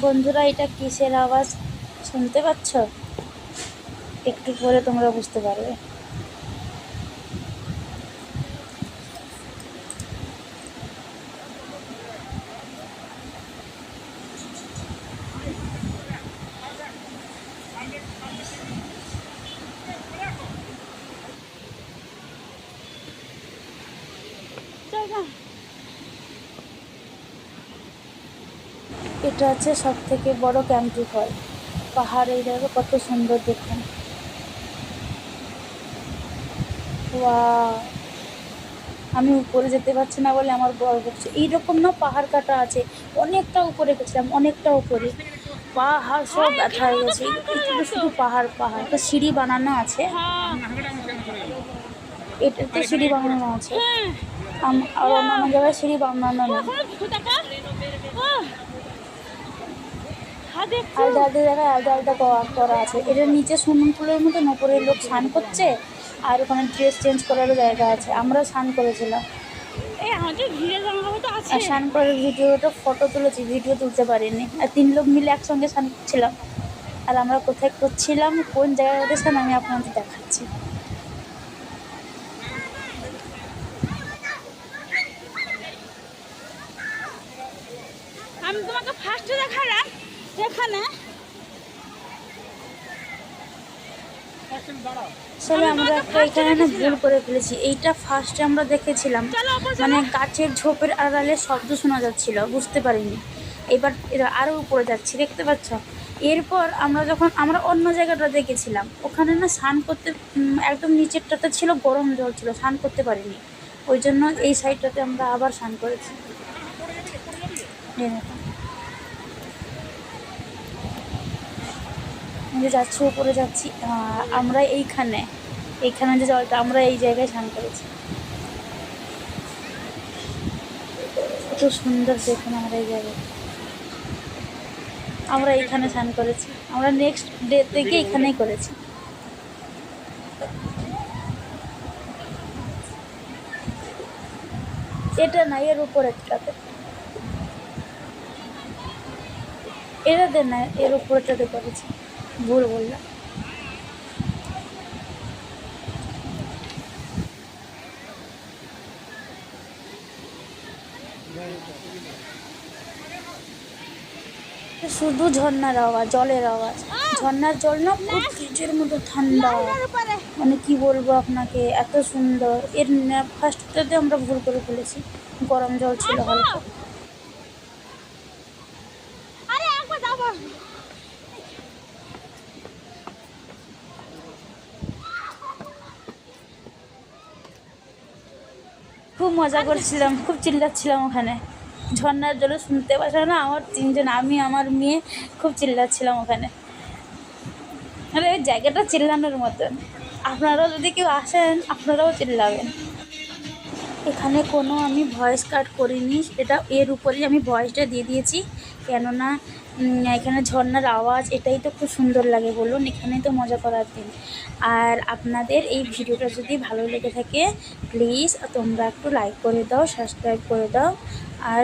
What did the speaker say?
বন্ধুরা, এটা কিসের আওয়াজ শুনতে পাচ্ছ? একটু পরে তোমরা বুঝতে পারবে। এটা হচ্ছে সব থেকে বড় ক্যাম্পটি ফল। পাহাড়, এই দেখো কত সুন্দর দেখুন। ওয়াও, আমি উপরে যেতে পারছি না বলে আমার ভয় করছে। এইরকম না পাহাড় কাটা আছে, অনেকটা উপরে গেছিলাম, অনেকটা উপরে। পাহাড় সব ব্যথা হয়ে গেছে, এগুলো শুধু পাহাড় পাহাড়। একটা সিঁড়ি বানানো আছে, এটাতে সিঁড়ি বানানো আছে, আর অন্যান্য জায়গায় সিঁড়ি বানানো নেই। আলাদা আলাদা জায়গায় আলাদা আলাদা করা আছে। এটার নিচে সুইমিং পুলের মতন, ওপরে লোক স্নান করছে, আর ওখানে ড্রেস চেঞ্জ করারও জায়গা আছে। আমরা স্নান করেছিলাম, স্নান করে ভিডিওটা ফটো তুলেছি, ভিডিও তুলতে পারিনি। আর 3 লোক মিলে একসঙ্গে স্নান করছিলাম। আর আমরা কোথায় করছিলাম, কোন জায়গাটাতে স্নান, আমি আপনাদের দেখাচ্ছি। আমি তোমাকে ফার্স্টে দেখালাম এখানে। আমরা একটা এখানে না ভুল করে ফেলেছি। এইটা ফার্স্টে আমরা দেখেছিলাম, মানে গাছের ঝোপের আড়ালে শব্দ শোনা যাচ্ছিল, বুঝতে পারিনি। এবার আরও উপরে যাচ্ছি, দেখতে পাচ্ছ। এরপর আমরা অন্য জায়গাটা দেখেছিলাম, ওখানে না স্নান করতে, একদম নিচেরটাতে ছিল গরম জল ছিল, স্নান করতে পারিনি। ওই জন্য এই সাইডটাতে আমরা আবার স্নান করেছি। আমরা যাচ্ছি, উপরে যাচ্ছি। আমরা এইখানে যে জলটা, আমরা এই জায়গায় স্নান করেছি। কত সুন্দর দেখুন আমরা এই জায়গায়। আমরা এইখানে স্নান করেছি, আমরা নেক্সট ডে থেকে এখানেই করেছি। এটা না, এর উপরেরটাতে, এটাতে না, এর উপরেরটাতে করেছি, ভুল বললাম। শুধু ঝর্ণার আওয়াজ, জলের আওয়াজ। ঝর্ণার জল না পুরো ফ্রিজের মতো ঠান্ডা, মানে কি বলবো আপনাকে, এত সুন্দর। এর ফার্স্টটাতে আমরা ভুল করে ফেলেছি, গরম জল ছিল হালকা। খুব মজা করছিলাম, খুব চিল্লাচ্ছিলাম ওখানে। ঝর্ণার জলে শুনতে পাচ্ছ না, আমার 3 জন, আমি আমার মেয়ে, খুব চিল্লাচ্ছিলাম ওখানে। আরে ওই জায়গাটা চিল্লানোর মতন। আপনারাও যদি কেউ আসেন, আপনারাও চিল্লাবেন। এখানে কোনো আমি ভয়েস কাট করিনি, এটা এর উপরেই আমি ভয়েসটা দিয়ে দিয়েছি। কেননা এখানে ঝর্ণার আওয়াজ, এটাই তো খুব সুন্দর লাগে বলুন, এখানেই তো মজা করার দিন। আর আপনাদের এই ভিডিওটা যদি ভালো লেগে থাকে, প্লিজ তোমরা একটু লাইক করে দাও, সাবস্ক্রাইব করে দাও। আর